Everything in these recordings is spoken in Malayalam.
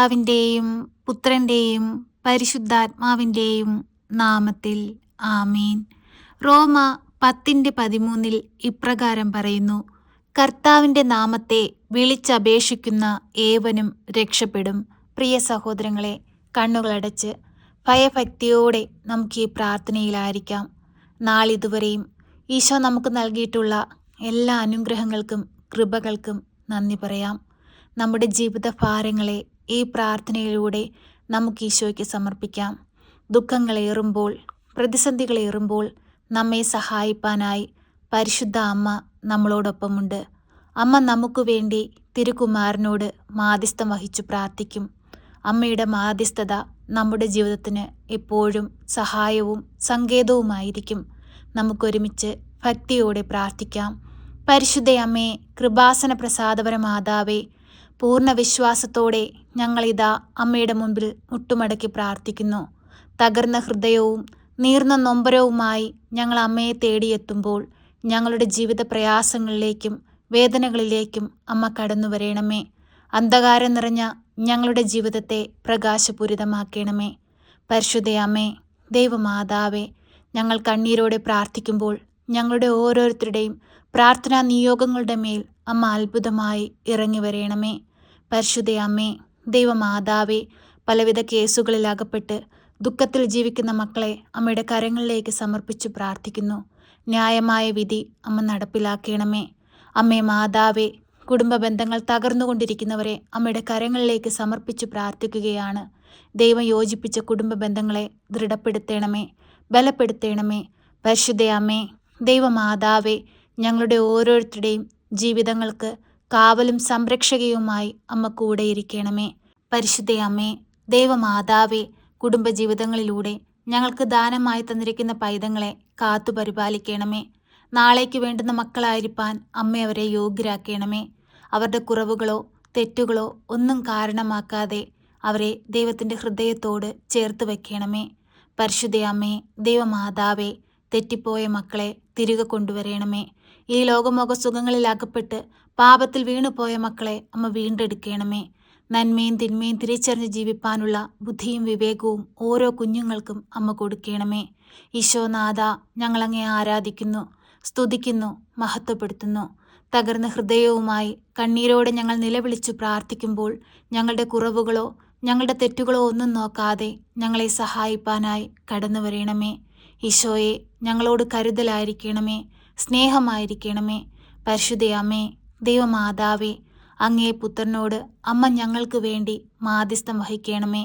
പിതാവിൻ്റെയും പുത്രൻ്റെയും പരിശുദ്ധാത്മാവിൻ്റെയും നാമത്തിൽ ആമീൻ. റോമ 10:13 ഇപ്രകാരം പറയുന്നു: കർത്താവിൻ്റെ നാമത്തെ വിളിച്ചപേക്ഷിക്കുന്ന ഏവനും രക്ഷപ്പെടും. പ്രിയ സഹോദരങ്ങളെ, കണ്ണുകളടച്ച് ഭയഭക്തിയോടെ നമുക്ക് ഈ പ്രാർത്ഥനയിലായിരിക്കാം. നാളിതുവരെയും ഈശോ നമുക്ക് നൽകിയിട്ടുള്ള എല്ലാ അനുഗ്രഹങ്ങൾക്കും കൃപകൾക്കും നന്ദി പറയാം. നമ്മുടെ ജീവിത ഭാരങ്ങളെ ഈ പ്രാർത്ഥനയിലൂടെ നമുക്ക് ഈശോയ്ക്ക് സമർപ്പിക്കാം. ദുഃഖങ്ങളേറുമ്പോൾ, പ്രതിസന്ധികളേറുമ്പോൾ നമ്മെ സഹായിപ്പാനായി പരിശുദ്ധ അമ്മ നമ്മളോടൊപ്പമുണ്ട്. അമ്മ നമുക്ക് വേണ്ടി തിരുക്കുമാരനോട് മാധ്യസ്ഥം വഹിച്ചു പ്രാർത്ഥിക്കും. അമ്മയുടെ മാധ്യസ്ഥത നമ്മുടെ ജീവിതത്തിന് എപ്പോഴും സഹായവും സങ്കേതവുമായിരിക്കും. നമുക്കൊരുമിച്ച് ഭക്തിയോടെ പ്രാർത്ഥിക്കാം. പരിശുദ്ധ അമ്മേ, കൃപാസന പ്രസാദപര മാതാവേ, പൂർണ്ണ വിശ്വാസത്തോടെ ഞങ്ങളിതാ അമ്മയുടെ മുൻപിൽ മുട്ടുമടക്കി പ്രാർത്ഥിക്കുന്നു. തകർന്ന ഹൃദയവും നീർന്ന നൊമ്പരവുമായി ഞങ്ങൾ അമ്മയെ തേടിയെത്തുമ്പോൾ ഞങ്ങളുടെ ജീവിത പ്രയാസങ്ങളിലേക്കും വേദനകളിലേക്കും അമ്മ കടന്നു വരേണമേ. അന്ധകാരം നിറഞ്ഞ ഞങ്ങളുടെ ജീവിതത്തെ പ്രകാശപൂരിതമാക്കണമേ. പരിശുദ്ധ അമ്മേ, ദൈവമാതാവേ, ഞങ്ങൾ കണ്ണീരോടെ പ്രാർത്ഥിക്കുമ്പോൾ ഞങ്ങളുടെ ഓരോരുത്തരുടെയും പ്രാർത്ഥനാ നിയോഗങ്ങളുടെ മേൽ അമ്മ അത്ഭുതമായി ഇറങ്ങി വരേണമേ. പരിശുദ്ധ അമ്മേ, ദൈവമാതാവേ, പലവിധ കേസുകളിൽ അകപ്പെട്ട് ദുഃഖത്തിൽ ജീവിക്കുന്ന മക്കളെ അമ്മയുടെ കരങ്ങളിലേക്ക് സമർപ്പിച്ചു പ്രാർത്ഥിക്കുന്നു. ന്യായമായ വിധി അമ്മ നടപ്പിലാക്കണമേ. അമ്മേ മാതാവേ, കുടുംബ ബന്ധങ്ങൾ തകർന്നുകൊണ്ടിരിക്കുന്നവരെ അമ്മയുടെ കരങ്ങളിലേക്ക് സമർപ്പിച്ചു പ്രാർത്ഥിക്കുകയാണ്. ദൈവം യോജിപ്പിച്ച കുടുംബ ബന്ധങ്ങളെ ദൃഢപ്പെടുത്തണമേ, ബലപ്പെടുത്തണമേ. പരിശുദ്ധ അമ്മേ, ദൈവമാതാവേ, ഞങ്ങളുടെ ഓരോരുത്തരുടെയും ജീവിതങ്ങൾക്ക് കാവലും സംരക്ഷകയുമായി അമ്മ കൂടെയിരിക്കണമേ. പരിശുദ്ധ അമ്മേ, ദൈവമാതാവേ, കുടുംബജീവിതങ്ങളിലൂടെ ഞങ്ങൾക്ക് ദാനമായി തന്നിരിക്കുന്ന പൈതങ്ങളെ കാത്തു പരിപാലിക്കണമേ. നാളേക്ക് വേണ്ടുന്ന മക്കളായിരിക്കാൻ അമ്മ അവരെ യോഗ്യരാക്കണമേ. അവരുടെ കുറവുകളോ തെറ്റുകളോ ഒന്നും കാരണമാക്കാതെ അവരെ ദൈവത്തിൻ്റെ ഹൃദയത്തോട് ചേർത്ത് വയ്ക്കണമേ. പരിശുദ്ധ അമ്മേ, ദൈവമാതാവേ, തെറ്റിപ്പോയ മക്കളെ തിരികെ കൊണ്ടുവരണമേ. ഈ ലോകമോക സുഖങ്ങളിൽ അകപ്പെട്ട് പാപത്തിൽ വീണുപോയ മക്കളെ അമ്മ വീണ്ടെടുക്കണമേ. നന്മയും തിന്മയും തിരിച്ചറിഞ്ഞ് ജീവിപ്പാനുള്ള ബുദ്ധിയും വിവേകവും ഓരോ കുഞ്ഞുങ്ങൾക്കും അമ്മ കൊടുക്കണമേ. ഈശോനാഥ, ഞങ്ങളങ്ങേ ആരാധിക്കുന്നു, സ്തുതിക്കുന്നു, മഹത്വപ്പെടുത്തുന്നു. തകർന്ന ഹൃദയവുമായി കണ്ണീരോടെ ഞങ്ങൾ നിലവിളിച്ചു പ്രാർത്ഥിക്കുമ്പോൾ ഞങ്ങളുടെ കുറവുകളോ ഞങ്ങളുടെ തെറ്റുകളോ ഒന്നും നോക്കാതെ ഞങ്ങളെ സഹായിപ്പാനായി കടന്നു വരണമേ. ഈശോയെ, ഞങ്ങളോട് കരുതലായിരിക്കണമേ, സ്നേഹമായിരിക്കണമേ. പരിശുദ്ധ അമ്മേ, ദൈവമാതാവേ, അങ്ങേ പുത്രനോട് അമ്മ ഞങ്ങൾക്ക് വേണ്ടി മാധ്യസ്ഥം വഹിക്കണമേ.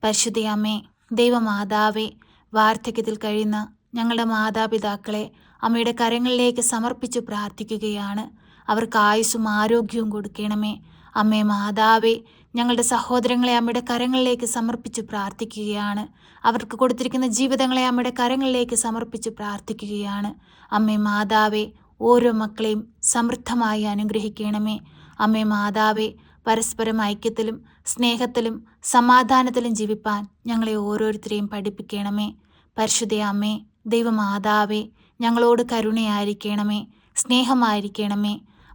പരിശുദ്ധ അമ്മേ, ദൈവമാതാവേ, വാർദ്ധക്യത്തിൽ കഴിയുന്ന ഞങ്ങളുടെ മാതാപിതാക്കളെ അമ്മയുടെ കരങ്ങളിലേക്ക് സമർപ്പിച്ചു പ്രാർത്ഥിക്കുകയാണ്. അവർക്ക് ആയുസ്സും ആരോഗ്യവും കൊടുക്കണമേ. അമ്മേ മാതാവേ, ഞങ്ങളുടെ സഹോദരങ്ങളെ അമ്മയുടെ കരങ്ങളിലേക്ക് സമർപ്പിച്ചു പ്രാർത്ഥിക്കുകയാണ്. അവർക്ക് കൊടുത്തിരിക്കുന്ന ജീവിതങ്ങളെ അമ്മയുടെ കരങ്ങളിലേക്ക് സമർപ്പിച്ചു പ്രാർത്ഥിക്കുകയാണ്. അമ്മേ മാതാവേ, ഓരോ മക്കളെയും സമൃദ്ധമായി അനുഗ്രഹിക്കണമേ. അമ്മേ മാതാവേ, പരസ്പരം ഐക്യത്തിലും സ്നേഹത്തിലും സമാധാനത്തിലും ജീവിപ്പാൻ ഞങ്ങളെ ഓരോരുത്തരെയും പഠിപ്പിക്കണമേ. പരിശുദ്ധ അമ്മേ, ദൈവമാതാവേ, ഞങ്ങളോട് കരുണയായിരിക്കണമേ, സ്നേഹമായിരിക്കണമേ.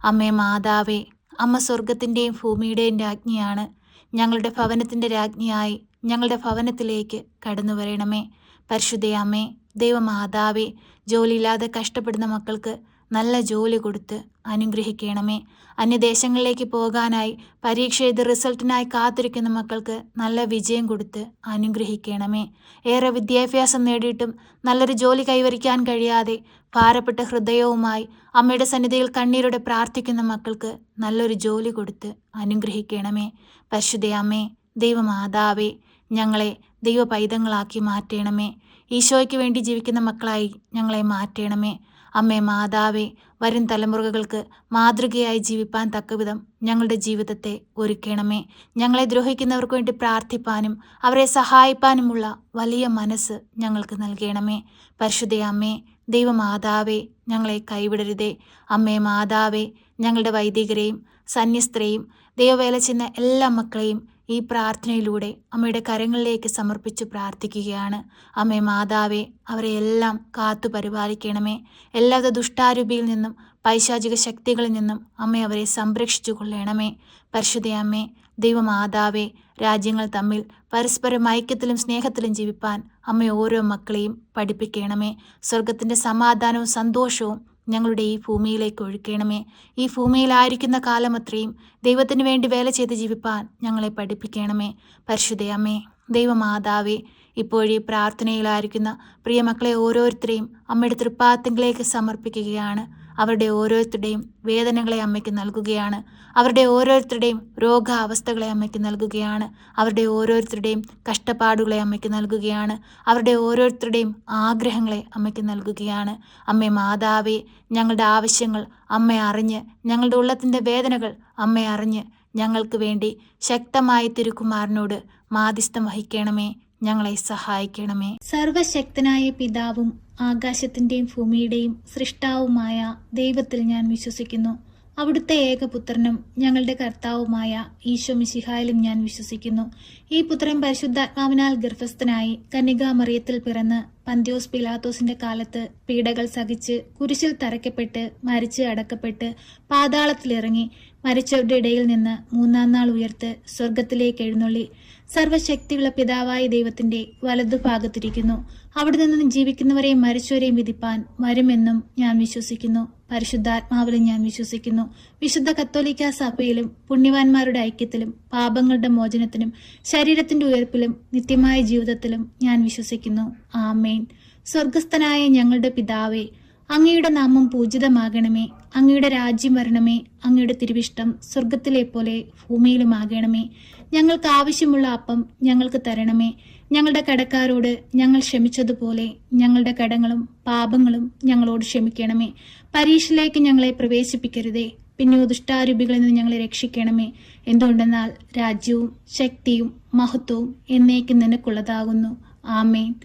അമ്മേ മാതാവേ, അമ്മ സ്വർഗത്തിൻ്റെയും ഭൂമിയുടെയും രാജ്ഞിയാണ്. ഞങ്ങളുടെ ഭവനത്തിൻ്റെ രാജ്ഞിയായി ഞങ്ങളുടെ ഭവനത്തിലേക്ക് കടന്നു വരണമേ. പരിശുദ്ധ അമ്മേ, ദൈവമാതാവേ, ജോലിയില്ലാതെ കഷ്ടപ്പെടുന്ന മക്കൾക്ക് നല്ല ജോലി കൊടുത്ത് അനുഗ്രഹിക്കണമേ. അന്യദേശങ്ങളിലേക്ക് പോകാനായി പരീക്ഷ എഴുതി റിസൾട്ടിനായി കാത്തിരിക്കുന്ന മക്കൾക്ക് നല്ല വിജയം കൊടുത്ത് അനുഗ്രഹിക്കണമേ. ഏറെ വിദ്യാഭ്യാസം നേടിയിട്ടും നല്ലൊരു ജോലി കൈവരിക്കാൻ കഴിയാതെ ഭാരപ്പെട്ട ഹൃദയവുമായി അമ്മയുടെ സന്നിധിയിൽ കണ്ണീരോടെ പ്രാർത്ഥിക്കുന്ന മക്കൾക്ക് നല്ലൊരു ജോലി കൊടുത്ത് അനുഗ്രഹിക്കണമേ. പരിശുദ്ധ അമ്മേ, ദൈവമാതാവേ, ഞങ്ങളെ ദൈവ പൈതങ്ങളാക്കി മാറ്റണമേ. ഈശോയ്ക്ക് വേണ്ടി ജീവിക്കുന്ന മക്കളായി ഞങ്ങളെ മാറ്റണമേ. അമ്മേ മാതാവേ, വരും തലമുറകൾക്ക് മാതൃകയായി ജീവിപ്പാൻ തക്കവിധം ഞങ്ങളുടെ ജീവിതത്തെ ഒരുക്കണമേ. ഞങ്ങളെ ദ്രോഹിക്കുന്നവർക്ക് വേണ്ടി പ്രാർത്ഥിപ്പാനും അവരെ സഹായിപ്പാനുമുള്ള വലിയ മനസ്സ് ഞങ്ങൾക്ക് നൽകണമേ. പരിശുദ്ധ അമ്മേ, ദൈവമാതാവേ, ഞങ്ങളെ കൈവിടരുതേ. അമ്മേ മാതാവേ, ഞങ്ങളുടെ വൈദികരെയും സന്യസ്തരെയും ദൈവവേല ചെയ്യുന്ന എല്ലാ മക്കളെയും ഈ പ്രാർത്ഥനയിലൂടെ അമ്മയുടെ കരങ്ങളിലേക്ക് സമർപ്പിച്ചു പ്രാർത്ഥിക്കുകയാണ്. അമ്മേ മാതാവേ, അവരെ എല്ലാം കാത്തു പരിപാലിക്കണമേ. എല്ലാവിധ ദുഷ്ടാരൂപിയിൽ നിന്നും പൈശാചിക ശക്തികളിൽ നിന്നും അമ്മ അവരെ സംരക്ഷിച്ചു കൊള്ളണമേ. പരിശുദ്ധ അമ്മേ, ദൈവമാതാവേ, രാജ്യങ്ങൾ തമ്മിൽ പരസ്പരം ഐക്യത്തിലും സ്നേഹത്തിലും ജീവിപ്പാൻ അമ്മ ഓരോ മക്കളെയും പഠിപ്പിക്കണമേ. സ്വർഗത്തിൻ്റെ സമാധാനവും സന്തോഷവും ഞങ്ങളുടെ ഈ ഭൂമിയിലേക്ക് ഒഴുക്കണമേ. ഈ ഭൂമിയിലായിരിക്കുന്ന കാലമത്രയും ദൈവത്തിന് വേണ്ടി വേല ചെയ്ത് ജീവിപ്പാൻ ഞങ്ങളെ പഠിപ്പിക്കണമേ. പരിശുദ്ധ അമ്മേ, ദൈവമാതാവേ, ഇപ്പോഴീ പ്രാർത്ഥനയിലായിരിക്കുന്ന പ്രിയമക്കളെ ഓരോരുത്തരെയും അമ്മയുടെ തൃപ്പാദത്തിലേക്ക് സമർപ്പിക്കുകയാണ്. അവരുടെ ഓരോരുത്തരുടെയും വേദനകളെ അമ്മയ്ക്ക് നൽകുകയാണ്. അവരുടെ ഓരോരുത്തരുടെയും രോഗാവസ്ഥകളെ അമ്മയ്ക്ക് നൽകുകയാണ്. അവരുടെ ഓരോരുത്തരുടെയും കഷ്ടപ്പാടുകളെ അമ്മയ്ക്ക് നൽകുകയാണ്. അവരുടെ ഓരോരുത്തരുടെയും ആഗ്രഹങ്ങളെ അമ്മയ്ക്ക് നൽകുകയാണ്. അമ്മേ മാതാവേ, ഞങ്ങളുടെ ആവശ്യങ്ങൾ അമ്മ അറിഞ്ഞ്, ഞങ്ങളുടെ ഉള്ളത്തിൻ്റെ വേദനകൾ അമ്മ അറിഞ്ഞ് ഞങ്ങൾക്ക് വേണ്ടി ശക്തമായി തിരുക്കുമാരനോട് മാധ്യസ്ഥം വഹിക്കണമേ. ഞങ്ങളെ സഹായിക്കണമേ. സർവശക്തനായ പിതാവും ആകാശത്തിൻ്റെയും ഭൂമിയുടെയും സൃഷ്ടാവുമായ ദൈവത്തിൽ ഞാൻ വിശ്വസിക്കുന്നു. അവിടുത്തെ ഏകപുത്രനും ഞങ്ങളുടെ കർത്താവുമായ ഈശോ മിശിഹായിലും ഞാൻ വിശ്വസിക്കുന്നു. ഈ പുത്രൻ പരിശുദ്ധാത്മാവിനാൽ ഗർഭസ്ഥനായി കന്യകാമറിയത്തിൽ പിറന്ന് പന്ത്യോസ് പിലാത്തോസിന്റെ കാലത്ത് പീഡകൾ സഹിച്ച് കുരിശിൽ തറയ്ക്കപ്പെട്ട് മരിച്ച് അടക്കപ്പെട്ട് പാതാളത്തിലിറങ്ങി മരിച്ചവരുടെ ഇടയിൽ നിന്ന് മൂന്നാം നാൾ ഉയർത്ത് സ്വർഗത്തിലേക്ക് എഴുന്നള്ളി സർവശക്തിയുള്ള പിതാവായ ദൈവത്തിന്റെ വലതുഭാഗത്തിരിക്കുന്നു. അവിടെ നിന്ന് ജീവിക്കുന്നവരെയും മരിച്ചവരെയും വിധിപ്പാൻ വരുമെന്നും ഞാൻ വിശ്വസിക്കുന്നു. പരിശുദ്ധാത്മാവിലും ഞാൻ വിശ്വസിക്കുന്നു. വിശുദ്ധ കത്തോലിക്കാ സഭയിലും പുണ്യവാന്മാരുടെ ഐക്യത്തിലും പാപങ്ങളുടെ മോചനത്തിനും ശരീരത്തിന്റെ ഉയർപ്പിലും നിത്യമായ ജീവിതത്തിലും ഞാൻ വിശ്വസിക്കുന്നു. ആമേൻ. സ്വർഗസ്ഥനായ ഞങ്ങളുടെ പിതാവേ, അങ്ങയുടെ നാമം പൂജിതമാകണമേ. അങ്ങയുടെ രാജ്യം വരണമേ. അങ്ങയുടെ തിരുവിഷ്ടം സ്വർഗത്തിലെ പോലെ ഭൂമിയിലുമാകണമേ. ഞങ്ങൾക്ക് ആവശ്യമുള്ള അപ്പം ഞങ്ങൾക്ക് തരണമേ. ഞങ്ങളുടെ കടക്കാരോട് ഞങ്ങൾ ക്ഷമിച്ചതുപോലെ ഞങ്ങളുടെ കടങ്ങളും പാപങ്ങളും ഞങ്ങളോട് ക്ഷമിക്കണമേ. പരീക്ഷയിലേക്ക് ഞങ്ങളെ പ്രവേശിപ്പിക്കരുതേ, പിന്നെ ദുഷ്ടാരൂപികളിൽ നിന്ന് ഞങ്ങളെ രക്ഷിക്കണമേ. എന്തുകൊണ്ടെന്നാൽ രാജ്യവും ശക്തിയും മഹത്വവും എന്നേക്കും നിനക്കുള്ളതാകുന്നു. ആമേൻ.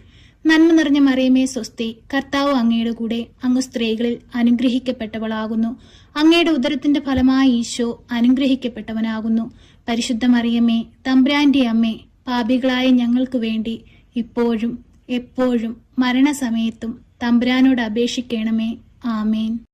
നന്മ നിറഞ്ഞ മറിയമേ സ്വസ്തി, കർത്താവ് അങ്ങയുടെ കൂടെ, അങ്ങ് സ്ത്രീകളിൽ അനുഗ്രഹിക്കപ്പെട്ടവളാകുന്നു. അങ്ങയുടെ ഉദരത്തിന്റെ ഫലമായ ഈശോ അനുഗ്രഹിക്കപ്പെട്ടവനാകുന്നു. പരിശുദ്ധ മറിയമേ, തമ്പുരാന്റെ അമ്മേ, പാപികളായ ഞങ്ങൾക്ക് വേണ്ടി ഇപ്പോഴും എപ്പോഴും മരണസമയത്തും തമ്പുരാനോട് അപേക്ഷിക്കണമേ. ആമേൻ.